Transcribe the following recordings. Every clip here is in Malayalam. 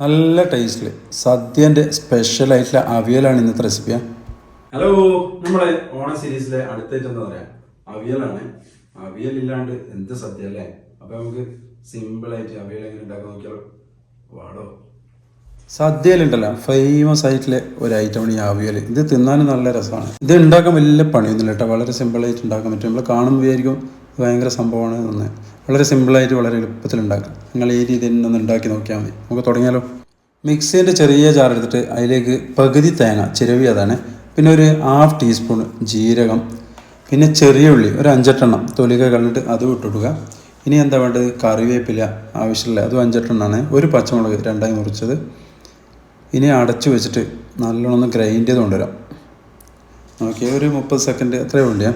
നല്ല ടേസ്റ്റിൽ സദ്യൻ്റെ സ്പെഷ്യലായിട്ടുള്ള അവിയലാണ് ഇന്നത്തെ റെസിപ്പിയാ. ഹലോ, നമ്മളെ ഓണ സീരീസിലെ അടുത്തായിട്ട് എന്താ പറയാ, അവിയലാണ്. അവിയലില്ലാണ്ട് എന്ത് സദ്യ അല്ലേ? അപ്പൊ നമുക്ക് സിമ്പിളായിട്ട് അവിയൽ എങ്ങനെ ഉണ്ടാക്കാൻ നോക്കിയാലോ. വാടോ, സദ്യയിലുണ്ടല്ലോ ഫേമസ് ആയിട്ടുള്ള ഒരു ഐറ്റമാണ് ഈ അവിയൽ. ഇത് തിന്നാനും നല്ല രസമാണ്. ഇത് ഉണ്ടാക്കാൻ വലിയ പണിയൊന്നുമില്ല കേട്ടോ, വളരെ സിമ്പിളായിട്ട് ഉണ്ടാക്കാൻ പറ്റും. നമ്മൾ കാണുമ്പോൾ വിചാരിക്കും ഭയങ്കര സംഭവമാണ് എന്ന്. വളരെ സിമ്പിളായിട്ട് വളരെ എളുപ്പത്തിൽ ഉണ്ടാക്കാം. നിങ്ങൾ ഈ രീതിയിൽ ഒന്ന് ഉണ്ടാക്കി നോക്കിയാൽ മതി. നമുക്ക് തുടങ്ങിയാലോ. മിക്സിൻ്റെ ചെറിയ ജാർ എടുത്തിട്ട് അതിലേക്ക് പകുതി തേങ്ങ ചിരവി, അതാണ്, പിന്നെ ഒരു 1/2 ടീസ്പൂൺ ജീരകം, പിന്നെ ചെറിയ ഉള്ളി ഒരു 5-8 തൊലിക കളഞ്ഞിട്ട് അതും ഇട്ടുകൊടുക്കുക. ഇനി എന്താ വേണ്ടത്, കറിവേപ്പില ആവശ്യമില്ല, അതും 5-8 ഒരു പച്ചമുളക് 2ആയി മുറിച്ചത്. ഇനി അടച്ചു വെച്ചിട്ട് നല്ലോണം ഒന്ന് ഗ്രൈൻഡ് ചെയ്ത് കൊണ്ടുവരാം. ഓക്കെ, ഒരു 30 സെക്കൻഡ് അത്രയേ ഉള്ളൂ.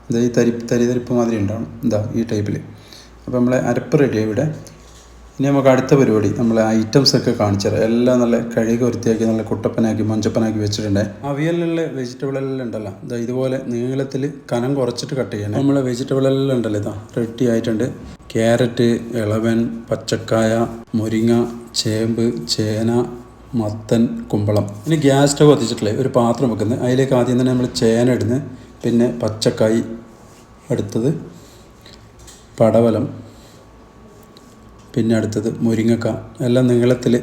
ഇതാ ഈ തരിപ്പ് മാതിരി ഉണ്ടാവണം, എന്താ ഈ ടൈപ്പിൽ. അപ്പോൾ നമ്മളെ അരപ്പ് റെഡിയായി ഇവിടെ. ഇനി നമുക്ക് അടുത്ത പരിപാടി, നമ്മളെ ഐറ്റംസൊക്കെ കാണിച്ചു തരാം. എല്ലാം നല്ല കഴുകി വൃത്തിയാക്കി നല്ല കുട്ടപ്പനാക്കി മഞ്ചപ്പനാക്കി വെച്ചിട്ടുണ്ട്. അവിയലിലുള്ള വെജിറ്റബിളെല്ലാം ഉണ്ടല്ലോ, ഇതാ ഇതുപോലെ നീളത്തിൽ കനം കുറച്ചിട്ട് കട്ട് ചെയ്യണം. നമ്മളെ വെജിറ്റബിളെല്ലാം ഉണ്ടല്ലോ, ഇതാ റെഡി ആയിട്ടുണ്ട്. ക്യാരറ്റ്, ഇളവൻ, പച്ചക്കായ, മുരിങ്ങ, ചേമ്പ്, ചേന, മത്തൻ, കുമ്പളം. ഇനി ഗ്യാസ് സ്റ്റവ് കത്തിച്ചിട്ടില്ലേ ഒരു പാത്രം വെക്കുന്നത്, അതിലേക്ക് ആദ്യം തന്നെ നമ്മൾ ചേന ഇടുന്നത്, പിന്നെ പച്ചക്കായി, അടുത്തത് പടവലം, പിന്നെ അടുത്തത് മുരിങ്ങക്ക. എല്ലാം നീളത്തിൽ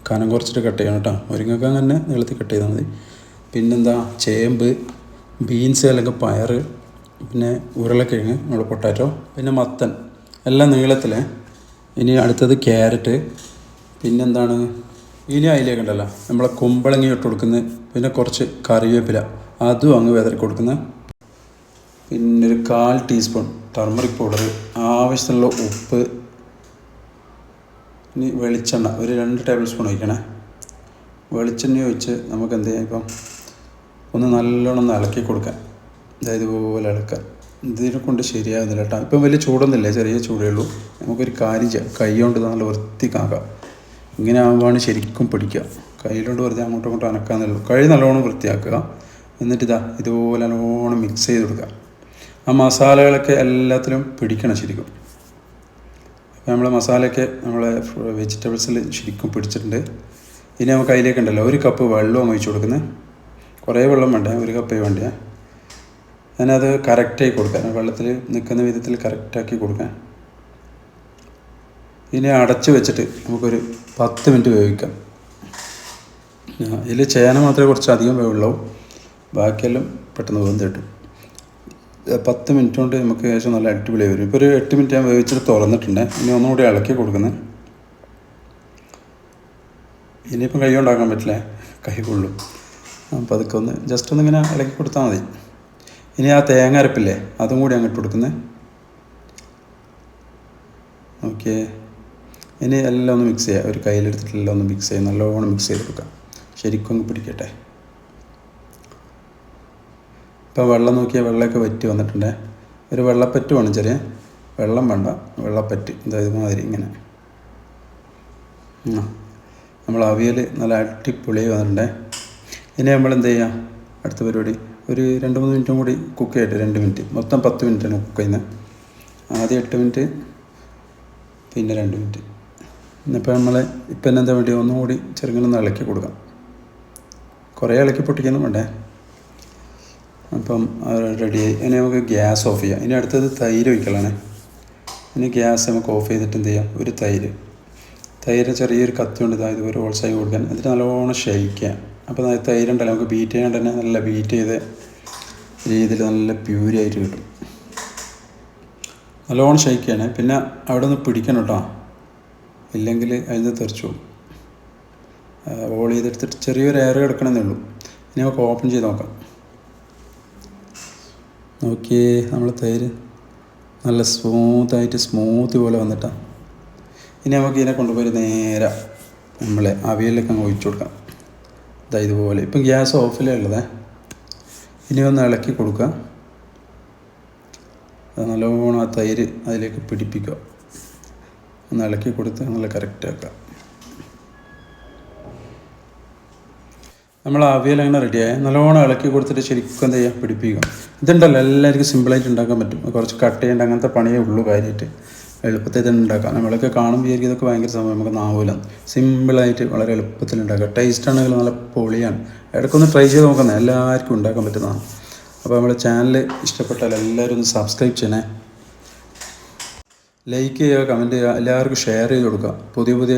കനം കുറച്ചിട്ട് കട്ട് ചെയ്യണം കേട്ടോ. മുരിങ്ങക്ക അങ്ങനെ നീളത്തിൽ കട്ട് ചെയ്താൽ മതി. പിന്നെന്താ, ചേമ്പ്, ബീൻസ് അല്ലെങ്കിൽ പയർ, പിന്നെ ഉരുളക്കിഴങ്ങ് നമ്മൾ പൊട്ടാറ്റോ, പിന്നെ മത്തൻ, എല്ലാം നീളത്തിൽ. ഇനി അടുത്തത് ക്യാരറ്റ്. പിന്നെന്താണ്, ഇനി അതിലേക്ക് ഉണ്ടല്ലോ നമ്മളെ കുമ്പളങ്ങി ഇട്ട് കൊടുക്കുന്നത്, പിന്നെ കുറച്ച് കറിവേപ്പില അതും അങ്ങ് വിതറി കൊടുക്കുന്നത്, പിന്നെ ഒരു 1/4 ടീസ്പൂൺ ടർമറിക് പൗഡർ, ആവശ്യത്തിനുള്ള ഉപ്പ്. ഇനി വെളിച്ചെണ്ണ ഒരു 2 ടേബിൾ സ്പൂൺ ഒഴിക്കണേ. വെളിച്ചെണ്ണ ഒഴിച്ച് നമുക്ക് എന്ത് ചെയ്യാം, ഇപ്പം ഒന്ന് നല്ലോണം ഒന്ന് ഇളക്കി കൊടുക്കാൻ. അതായത് ഇതുപോലെ ഇളക്കാൻ. ഇതിനെ കൊണ്ട് ശരിയാകുന്നില്ല കേട്ടോ. ഇപ്പം വലിയ ചൂടൊന്നുമില്ല, ചെറിയ ചൂടേ ഉള്ളൂ. നമുക്കൊരു കാര്യം ചെയ്യാം, കൈ കൊണ്ട് നല്ല വൃത്തിക്കാക്കാം. ഇങ്ങനെ ആകുമ്പോഴാണ് ശരിക്കും പിടിക്കുക. കയ്യിലോട്ട് വെറുതെ അങ്ങോട്ടും ഇങ്ങോട്ടും അനക്കാന്നുള്ളൂ. കൈ നല്ലോണം വൃത്തിയാക്കുക. എന്നിട്ട് ഇതുപോലെ നല്ലോണം മിക്സ് ചെയ്ത് കൊടുക്കുക. ആ മസാലകളൊക്കെ എല്ലാത്തിലും പിടിക്കണം ശരിക്കും. അപ്പോൾ നമ്മളെ മസാലയൊക്കെ നമ്മളെ വെജിറ്റബിൾസിൽ ശരിക്കും പിടിച്ചിട്ടുണ്ട്. ഇനി നമുക്ക് അതിലേക്ക് ഉണ്ടല്ലോ 1 കപ്പ് വെള്ളം ഒഴിച്ച് കൊടുക്കുന്നത്. കുറേ വെള്ളം വേണ്ടേ, 1 കപ്പേ വേണ്ടേ. ഞാനത് കറക്റ്റായി കൊടുക്കാൻ, വെള്ളത്തിൽ നിൽക്കുന്ന വിധത്തിൽ കറക്റ്റാക്കി കൊടുക്കാൻ. ഇനി അടച്ച് വെച്ചിട്ട് നമുക്കൊരു 10 മിനിറ്റ് വേവിക്കാം. ഇതിൽ ചേന മാത്രമേ കുറച്ച് അധികം വേവുള്ളൂ, ബാക്കിയെല്ലാം പെട്ടെന്ന് വെന്ത് കിട്ടും. 10 മിനിറ്റ് കൊണ്ട് നമുക്ക് ഏകദേശം നല്ല അടിപൊളി വരും. ഇപ്പോൾ ഒരു 8 മിനിറ്റ് ഞാൻ വേവിച്ചിട്ട് തുറന്നിട്ടുണ്ട്. ഇനി ഒന്നുകൂടി ഇളക്കി കൊടുക്കുന്നത്. ഇനിയിപ്പം കൈ കൊണ്ടാക്കാൻ പറ്റില്ല, കൈ കൊള്ളും. അപ്പോൾ അതൊക്കെ ഒന്ന് ജസ്റ്റ് ഒന്നിങ്ങനെ ഇളക്കി കൊടുത്താൽ മതി. ഇനി ആ തേങ്ങ അരപ്പില്ലേ അതും കൂടി അങ്ങോട്ട് കൊടുക്കുന്നത്. ഓക്കെ, ഇനി എല്ലാം ഒന്ന് മിക്സ് ചെയ്യുക. ഒരു കയ്യിലെടുത്തിട്ട് എല്ലാം ഒന്ന് മിക്സ് ചെയ്യുക, നല്ലോണം മിക്സ് ചെയ്ത് കൊടുക്കാം. ശരിക്കും ഒന്ന് പിടിക്കട്ടെ. ഇപ്പോൾ വെള്ളം നോക്കിയാൽ വെള്ളമൊക്കെ വറ്റി വന്നിട്ടുണ്ട്. ഒരു വെള്ളപ്പറ്റ് വേണം, ചെറിയ വെള്ളം വേണ്ട, വെള്ളപ്പറ്റ്. അതായത് മാതിരി ഇങ്ങനെ. നമ്മൾ അവിയൽ നല്ല അടിപൊളി വന്നിട്ടുണ്ട്. ഇനി നമ്മൾ എന്ത് ചെയ്യുക, അടുത്ത പരിപാടി ഒരു 2-3 മിനിറ്റും കൂടി കുക്ക് ചെയ്യട്ടെ. 2 മിനിറ്റ്, മൊത്തം 10 മിനിറ്റാണ് കുക്ക് ചെയ്യുന്നത്. ആദ്യം 8 മിനിറ്റ്, പിന്നെ 2 മിനിറ്റ്. ഇന്നിപ്പോൾ നമ്മൾ ഇപ്പം എന്താ വേണ്ടി ഒന്നും കൂടി ചെറുങ്ങനെ ഇളക്കി കൊടുക്കാം. കുറേ ഇളക്കി പൊട്ടിക്കൊന്നും വേണ്ടേ. അപ്പം റെഡിയായി. ഇനി നമുക്ക് ഗ്യാസ് ഓഫ് ചെയ്യാം. ഇനി അടുത്തത് തൈര് ഒഴിക്കലാണ്. ഇനി ഗ്യാസ് നമുക്ക് ഓഫ് ചെയ്തിട്ട് എന്ത് ചെയ്യാം, ഒരു തൈര് ചെറിയൊരു കത്തി കൊണ്ട് ഇതുപോലെ ഹോൾസായി കൊടുക്കാൻ. എന്നിട്ട് നല്ലോണം ഷെയ്ക്കുക. അപ്പോൾ തൈരുണ്ടല്ലോ നമുക്ക് ബീറ്റ് ചെയ്യാണ്ട് തന്നെ നല്ല ബീറ്റ് ചെയ്ത രീതിയിൽ നല്ല പ്യൂരി ആയിട്ട് കിട്ടും. നല്ലോണം ഷെയ്ക്കുകയാണ്. പിന്നെ അവിടെ ഒന്ന് പിടിക്കണം കേട്ടോ, ഇല്ലെങ്കിൽ അതിൽ നിന്ന് തെറിച്ചു പോകും. റോൾ ചെയ്തെടുത്തിട്ട് ചെറിയൊരു എയർ കിടക്കണമെന്നേ ഉള്ളൂ. ഇനി നമുക്ക് ഓപ്പൺ ചെയ്ത് നോക്കാം. നോക്കിയേ, നമ്മൾ തൈര് നല്ല സ്മൂത്ത് പോലെ വന്നിട്ടാണ്. ഇനി നമുക്ക് ഇതിനെ കൊണ്ടുപോയി നേരെ നമ്മളെ അവിയലിലേക്ക് അങ്ങ് ഒഴിച്ചു കൊടുക്കാം. ഇതുപോലെ. ഇപ്പം ഗ്യാസ് ഓഫിലേ ഉള്ളതേ. ഇനി ഒന്ന് ഇളക്കി കൊടുക്കുക. അത് നല്ലോണം ആ തൈര് അതിലേക്ക് പിടിപ്പിക്കുക. ഒന്ന് ഇളക്കി കൊടുത്ത് നല്ല കറക്റ്റാക്കുക. നമ്മൾ അവിയൽ അങ്ങനെ റെഡിയായി നല്ലോണം ഇളക്കി കൊടുത്തിട്ട് ശരിക്കും എന്ത് ചെയ്യുക, പിടിപ്പിക്കുക. ഇതുണ്ടല്ലോ എല്ലാവർക്കും സിമ്പിളായിട്ട് ഉണ്ടാക്കാൻ പറ്റും. കുറച്ച് കട്ട് ചെയ്യേണ്ട അങ്ങനത്തെ പണിയേ ഉള്ളൂ കാര്യമായിട്ട്. എളുപ്പത്തിൽ തന്നെ ഉണ്ടാക്കാം. നമ്മളൊക്കെ കാണുമ്പോൾ വിചാരിക്കും ഇതൊക്കെ ഭയങ്കര സമയം നമുക്ക് നാവൂല. സിമ്പിളായിട്ട് വളരെ എളുപ്പത്തിൽ ഉണ്ടാക്കാം. ടേസ്റ്റ് ആണെങ്കിൽ നല്ല പൊളിയാണ്. ഇടയ്ക്കൊന്ന് ട്രൈ ചെയ്ത് നോക്കുന്നത് എല്ലാവർക്കും ഉണ്ടാക്കാൻ പറ്റുന്നതാണ്. അപ്പോൾ നമ്മുടെ ചാനൽ ഇഷ്ടപ്പെട്ടാൽ എല്ലാവരും ഒന്ന് സബ്സ്ക്രൈബ് ചെയ്യണേ, ലൈക്ക് ചെയ്യുക, കമൻറ്റ് ചെയ്യുക, എല്ലാവർക്കും ഷെയർ ചെയ്ത് കൊടുക്കുക. പുതിയ പുതിയ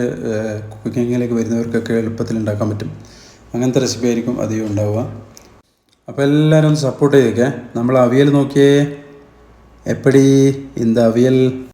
കുക്കിങ്ങിലേക്ക് വരുന്നവർക്കൊക്കെ എളുപ്പത്തിൽ ഉണ്ടാക്കാൻ പറ്റും. അങ്ങനത്തെ റെസിപ്പി ആയിരിക്കും അധികം ഉണ്ടാവുക. അപ്പോൾ എല്ലാവരും ഒന്ന് സപ്പോർട്ട് ചെയ്തേക്കേ. നമ്മൾ അവിയൽ നോക്കിയേ, എപ്പടി ഇന്ത അവിയൽ.